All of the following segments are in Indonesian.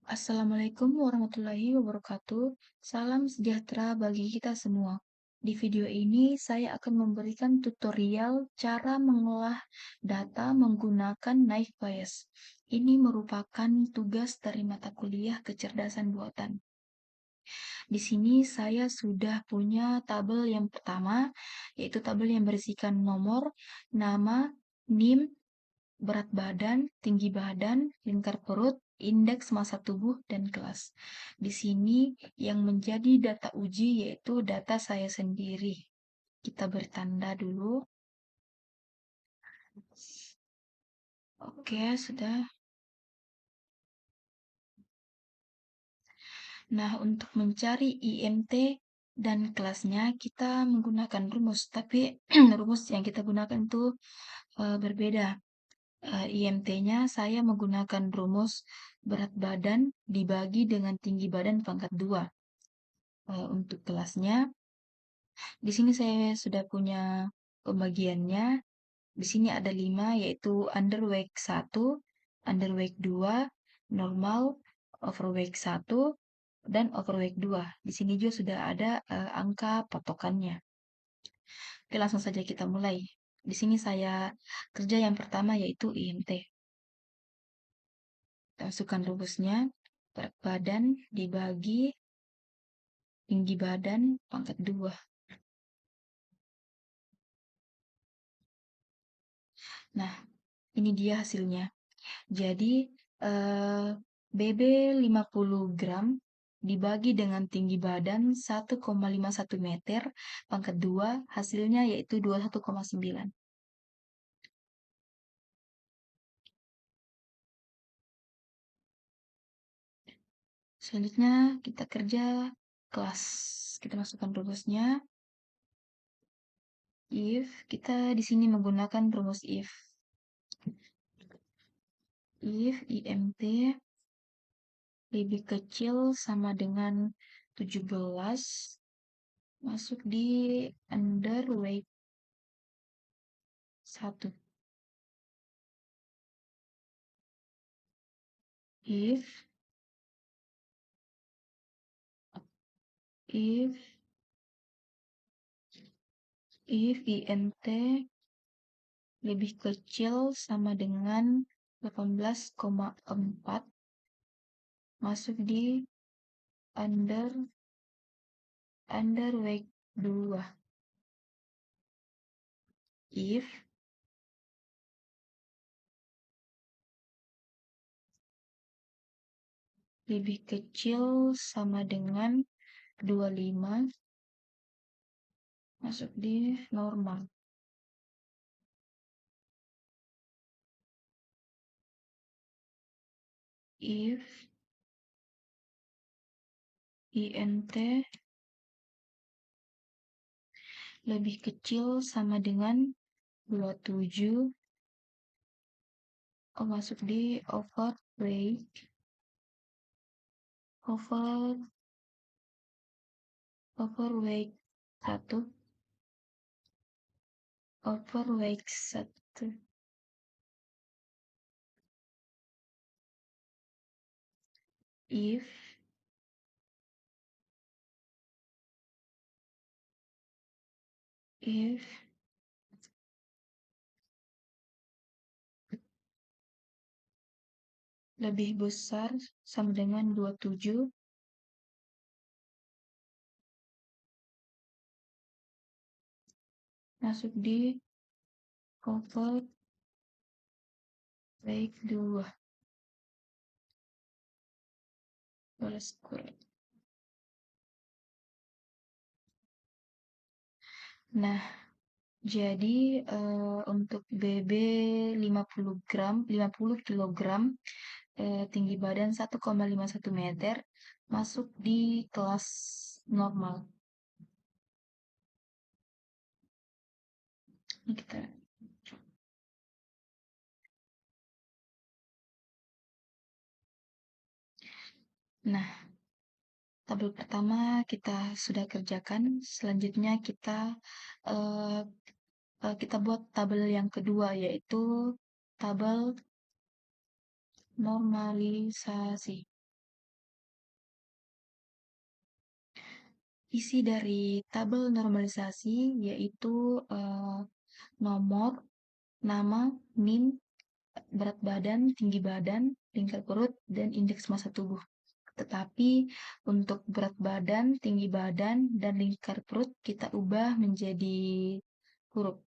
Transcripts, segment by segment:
Assalamualaikum warahmatullahi wabarakatuh. Salam sejahtera bagi kita semua. Di video ini saya akan memberikan tutorial cara mengolah data menggunakan Naive.Bayes. Ini merupakan tugas dari mata kuliah kecerdasan buatan. Di sini saya sudah punya tabel yang pertama, yaitu tabel yang berisikan nomor, nama, NIM, berat badan, tinggi badan, lingkar perut, indeks massa tubuh, dan kelas. Di sini yang menjadi data uji yaitu data saya sendiri. Kita bertanda dulu. Oke, sudah. Nah, untuk mencari IMT dan kelasnya kita menggunakan rumus, tapi rumus yang kita gunakan itu berbeda. IMT-nya saya menggunakan rumus berat badan dibagi dengan tinggi badan pangkat 2. Untuk kelasnya, di sini saya sudah punya pembagiannya. Di sini ada 5, yaitu underweight 1, underweight 2, normal, overweight 1, dan overweight 2. Di sini juga sudah ada angka patokannya. Oke, langsung saja kita mulai. Di sini saya kerja yang pertama yaitu IMT. Kita masukkan rumusnya, berat badan dibagi tinggi badan pangkat 2. Nah, ini dia hasilnya. Jadi, BB 50 gram dibagi dengan tinggi badan 1,51 meter, pangkat 2, hasilnya yaitu 21,9. Selanjutnya kita kerja kelas. Kita masukkan rumusnya. If, kita di sini menggunakan rumus if. If IMT lebih kecil sama dengan 17, masuk di underweight 1. If if IMT lebih kecil sama dengan 18,4, masuk di underweight 2. If lebih kecil sama dengan 25, masuk di normal. If IMT lebih kecil sama dengan 27, masuk di overweight 1, overweight 1. If if lebih besar sama dengan 27, masuk di overweight 2. Balas kurang. Nah, jadi untuk BB 50 gram, 50 kilogram, tinggi badan 1,51 meter, masuk di kelas normal. Ini kita Nah, tabel pertama kita sudah kerjakan. Selanjutnya eh, kita buat tabel yang kedua, yaitu tabel normalisasi. Isi dari tabel normalisasi yaitu nomor, nama, NIM, berat badan, tinggi badan, lingkar perut, dan indeks massa tubuh. Tetapi untuk berat badan, tinggi badan, dan lingkar perut kita ubah menjadi huruf.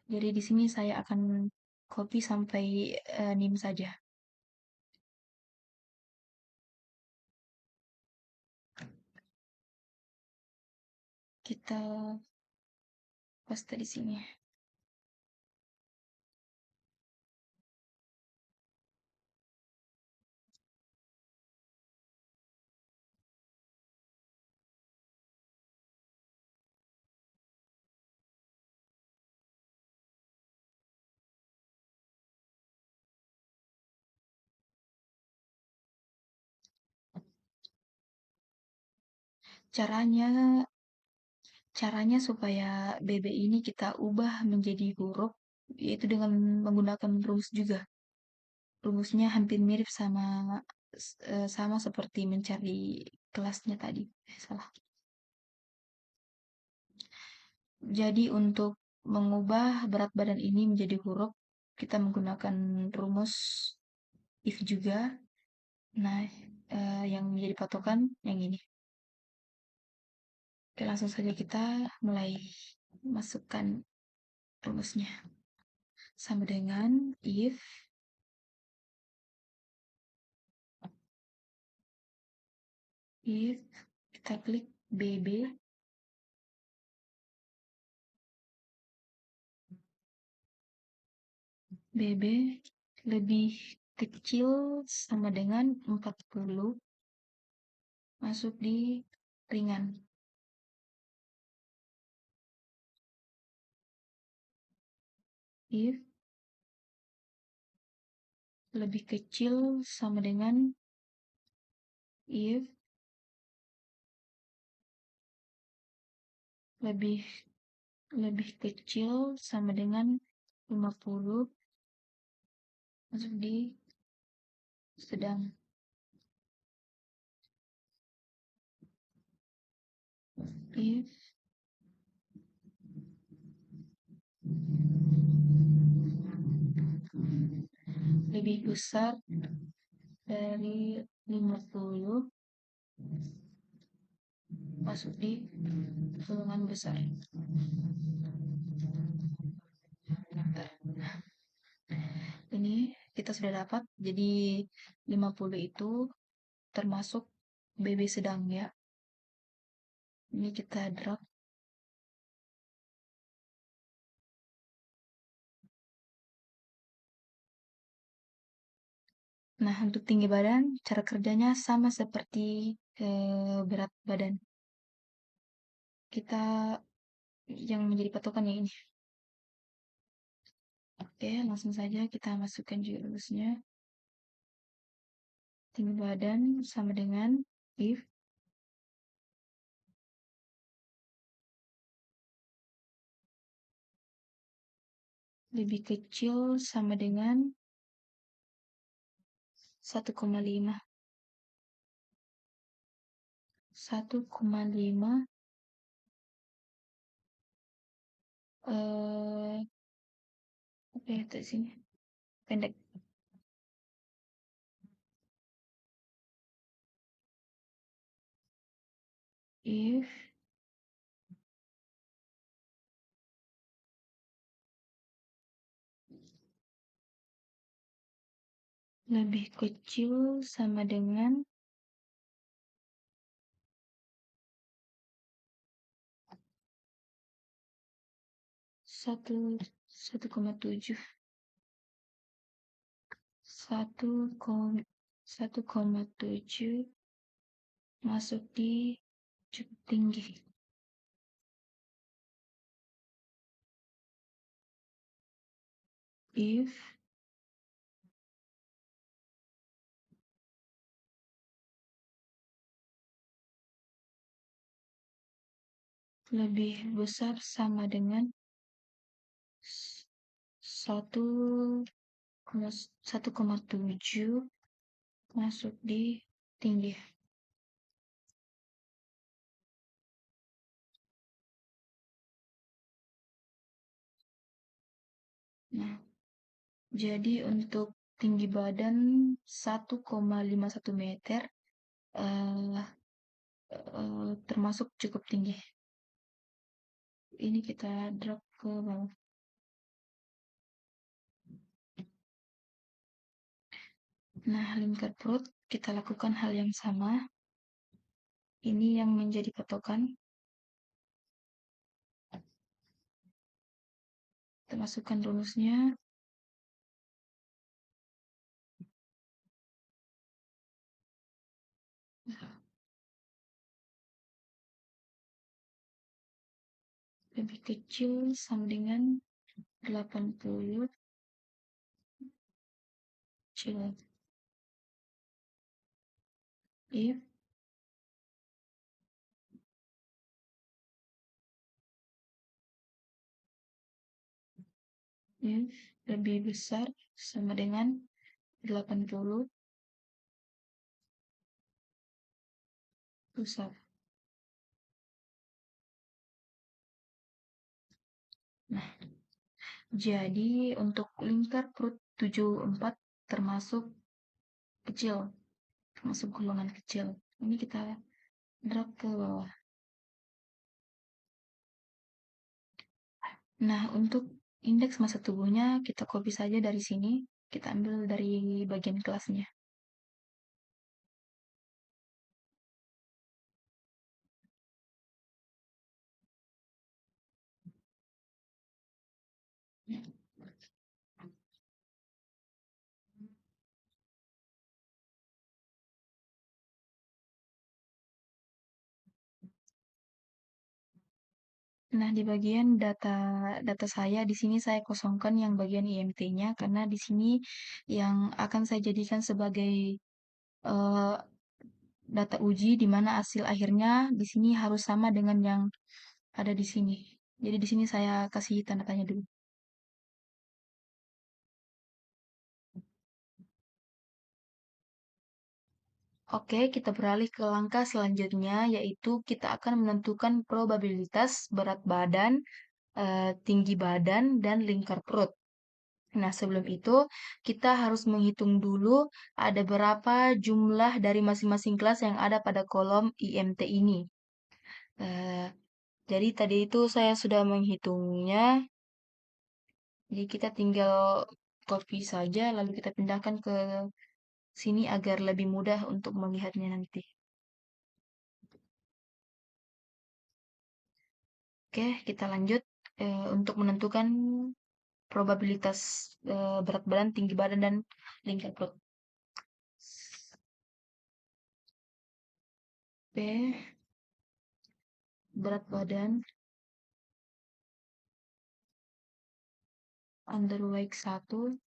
Jadi di sini saya akan copy sampai NIM saja. Kita paste di sini. Caranya Caranya supaya BB ini kita ubah menjadi huruf, yaitu dengan menggunakan rumus juga. Rumusnya hampir mirip sama seperti mencari kelasnya tadi. Salah. Jadi untuk mengubah berat badan ini menjadi huruf, kita menggunakan rumus if juga. Nah, yang menjadi patokan yang ini. Oke, langsung saja kita mulai masukkan rumusnya. Sama dengan if kita klik BB lebih kecil sama dengan 40, masuk di ringan. If lebih kecil sama dengan if lebih lebih kecil sama dengan 50, masuk di sedang. If lebih besar dari 50, masuk di golongan besar. Ini kita sudah dapat, jadi 50 itu termasuk BB sedang ya. Ini kita drag. Nah, untuk tinggi badan, cara kerjanya sama seperti berat badan. Kita yang menjadi patokan yang ini. Oke, langsung saja kita masukkan juga rumusnya. Tinggi badan sama dengan if lebih kecil sama dengan 1,5. 1,5 apa ya di sini? Pendek. If lebih kecil sama dengan 1,7. 1,7 masuk di cukup tinggi. If lebih besar sama dengan 1,7 masuk di tinggi. Jadi untuk tinggi badan 1,51 meter, eh, termasuk cukup tinggi. Ini kita drop ke bawah. Nah, lingkar perut kita lakukan hal yang sama. Ini yang menjadi patokan. Kita masukkan rumusnya. Lebih kecil sama dengan 80 kecil. If if lebih besar sama dengan 80 besar. Nah, jadi untuk lingkar perut 74 termasuk kecil, termasuk golongan kecil. Ini kita drag ke bawah. Nah, untuk indeks massa tubuhnya kita copy saja dari sini. Kita ambil dari bagian kelasnya. Nah, di bagian data data saya di sini saya kosongkan yang bagian IMT-nya karena di sini yang akan saya jadikan sebagai eh, data uji di mana hasil akhirnya di sini harus sama dengan yang ada di sini. Jadi di sini saya kasih tanda tanya dulu. Oke, kita beralih ke langkah selanjutnya, yaitu kita akan menentukan probabilitas berat badan, tinggi badan, dan lingkar perut. Nah, sebelum itu kita harus menghitung dulu ada berapa jumlah dari masing-masing kelas yang ada pada kolom IMT ini. Eh, jadi tadi itu saya sudah menghitungnya. Jadi kita tinggal copy saja lalu kita pindahkan ke sini agar lebih mudah untuk melihatnya nanti. Oke, kita lanjut untuk menentukan probabilitas berat badan, tinggi badan, dan lingkar perut. P berat badan underweight 1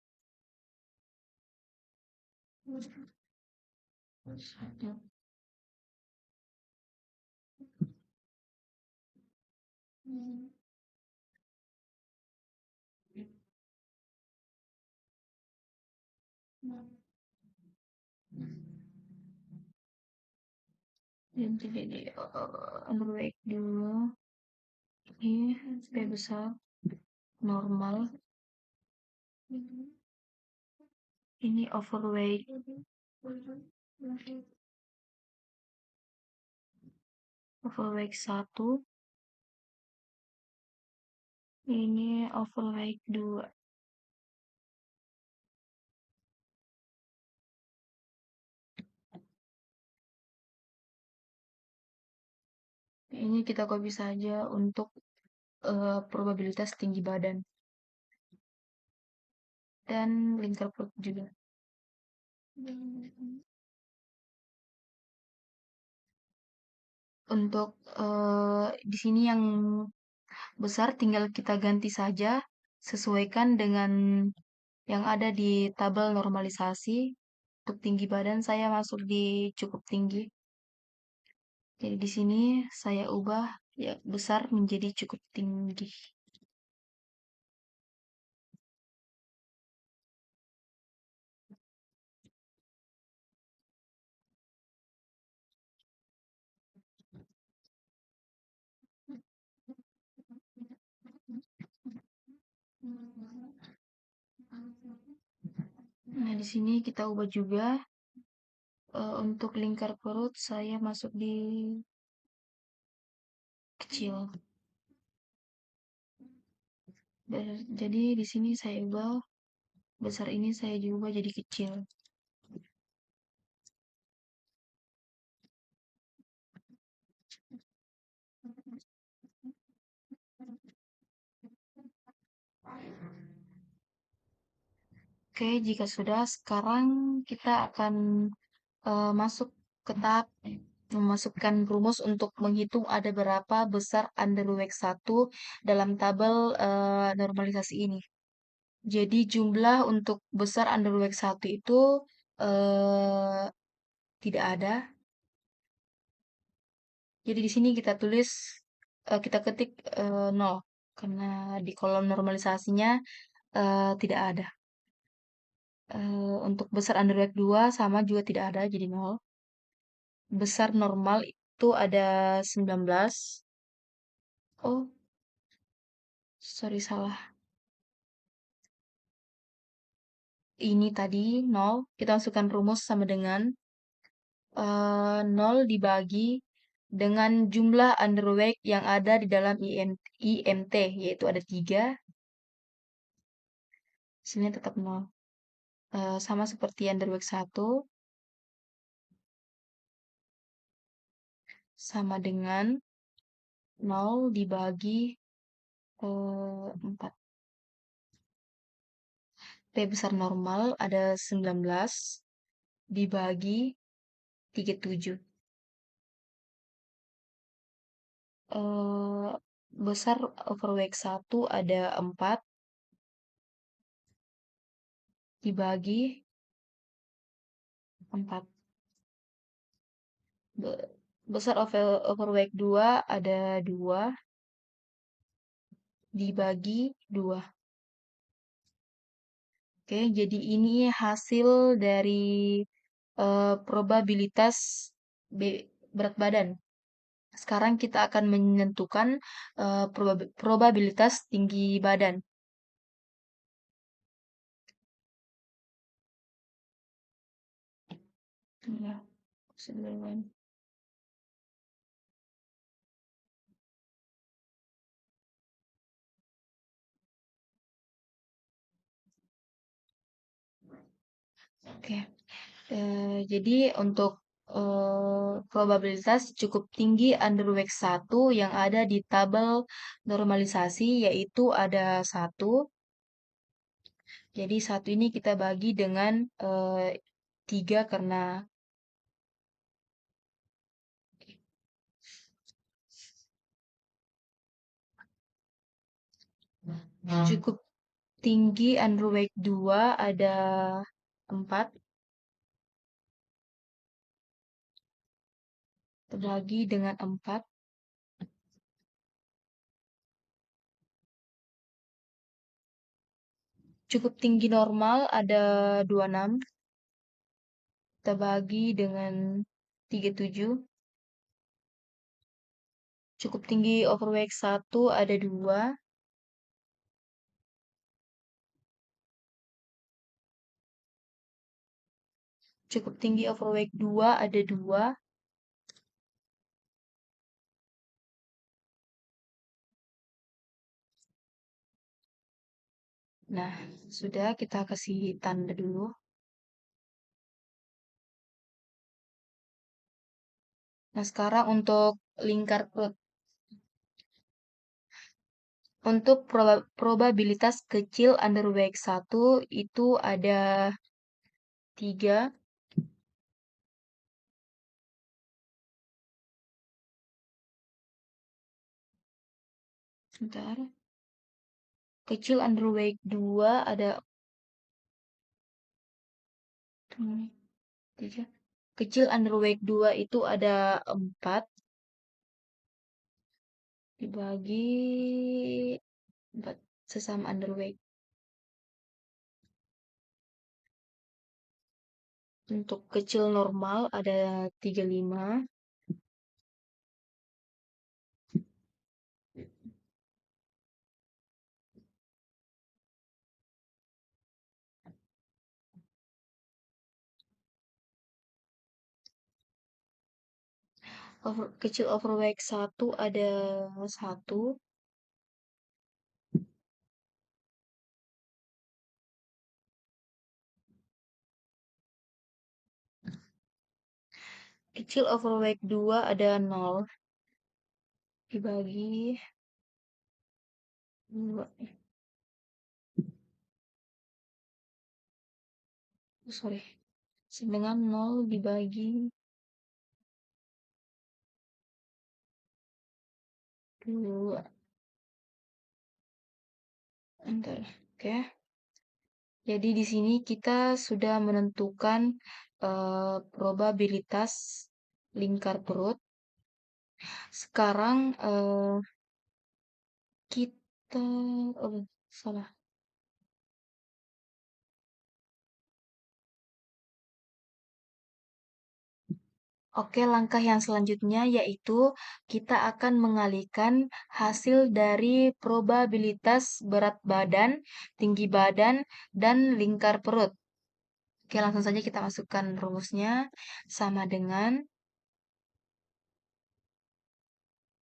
dan jadi underweight dulu ini supaya besar normal ini overweight 1 ini overweight 2. Ini kita copy saja untuk probabilitas tinggi badan dan lingkar perut juga. Untuk di sini yang besar tinggal kita ganti saja, sesuaikan dengan yang ada di tabel normalisasi. Untuk tinggi badan saya masuk di cukup tinggi. Jadi di sini saya ubah ya besar menjadi cukup tinggi. Nah, di sini kita ubah juga. Untuk lingkar perut saya masuk di kecil. Jadi di sini saya ubah besar ini saya juga jadi kecil. Oke, jika sudah, sekarang kita akan masuk ke tahap memasukkan rumus untuk menghitung ada berapa besar underweight satu dalam tabel normalisasi ini. Jadi jumlah untuk besar underweight satu itu eh, tidak ada. Jadi di sini kita tulis, kita ketik 0 karena di kolom normalisasinya tidak ada. Untuk besar underweight 2 sama juga tidak ada, jadi 0. Besar normal itu ada 19. Oh, sorry salah. Ini tadi 0, kita masukkan rumus sama dengan 0 dibagi dengan jumlah underweight yang ada di dalam IMT, yaitu ada 3, hasilnya tetap 0. Sama seperti underweight 1, sama dengan 0 dibagi 4. P besar normal ada 19 dibagi 37. eh Besar overweight 1 ada 4 dibagi 4. Besar overweight 2 ada 2 dibagi 2. Oke, jadi ini hasil dari probabilitas berat badan. Sekarang kita akan menentukan probabilitas tinggi badan. Ya, sebelum. Oke. Jadi untuk probabilitas cukup tinggi underweight 1 yang ada di tabel normalisasi yaitu ada 1. Jadi 1 ini kita bagi dengan 3 karena cukup tinggi underweight 2 ada 4 terbagi dengan 4. Cukup tinggi normal ada 26 terbagi dengan 37. Cukup tinggi overweight 1 ada 2. Cukup tinggi overweight 2 ada 2. Nah, sudah kita kasih tanda dulu. Nah, sekarang untuk lingkar perut. Untuk probabilitas kecil underweight 1 itu ada 3. Sebentar. Kecil underweight 2 ada 3. Kecil underweight 2 itu ada 4 dibagi 4 sesama underweight. Untuk kecil normal ada 35. Kecil overweight satu ada satu. Kecil overweight 2 ada nol dibagi 2. Oh, sorry. Dengan nol dibagi 2. Entar. Oke. Jadi di sini kita sudah menentukan probabilitas lingkar perut. Sekarang kita oh salah. Oke, langkah yang selanjutnya yaitu kita akan mengalihkan hasil dari probabilitas berat badan, tinggi badan, dan lingkar perut. Oke, langsung saja kita masukkan rumusnya sama dengan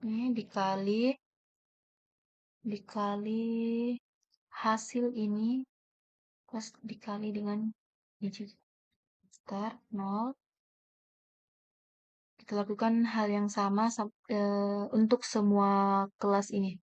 ini dikali hasil ini plus dikali dengan biji start 0. Kita lakukan hal yang sama untuk semua kelas ini.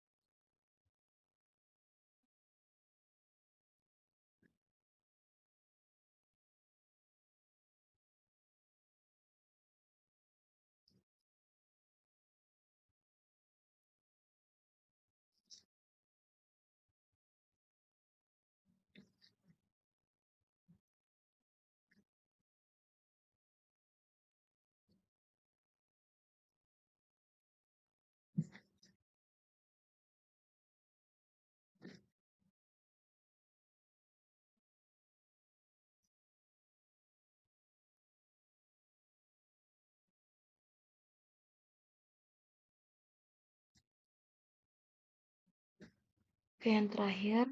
Oke, yang terakhir.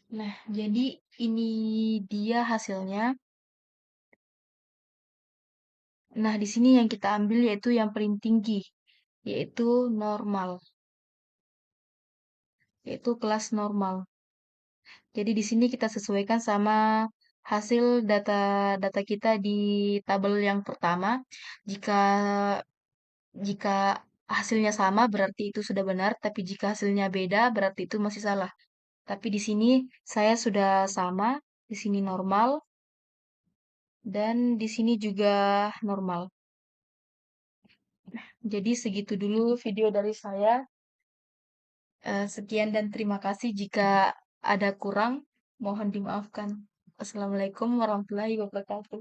Nah, jadi ini dia hasilnya. Nah, di sini yang kita ambil yaitu yang paling tinggi, yaitu normal, yaitu kelas normal. Jadi di sini kita sesuaikan sama hasil data kita di tabel yang pertama. Jika jika hasilnya sama berarti itu sudah benar, tapi jika hasilnya beda berarti itu masih salah. Tapi di sini saya sudah sama, di sini normal, dan di sini juga normal. Jadi segitu dulu video dari saya. Sekian dan terima kasih. Jika ada kurang, mohon dimaafkan. Assalamualaikum warahmatullahi wabarakatuh.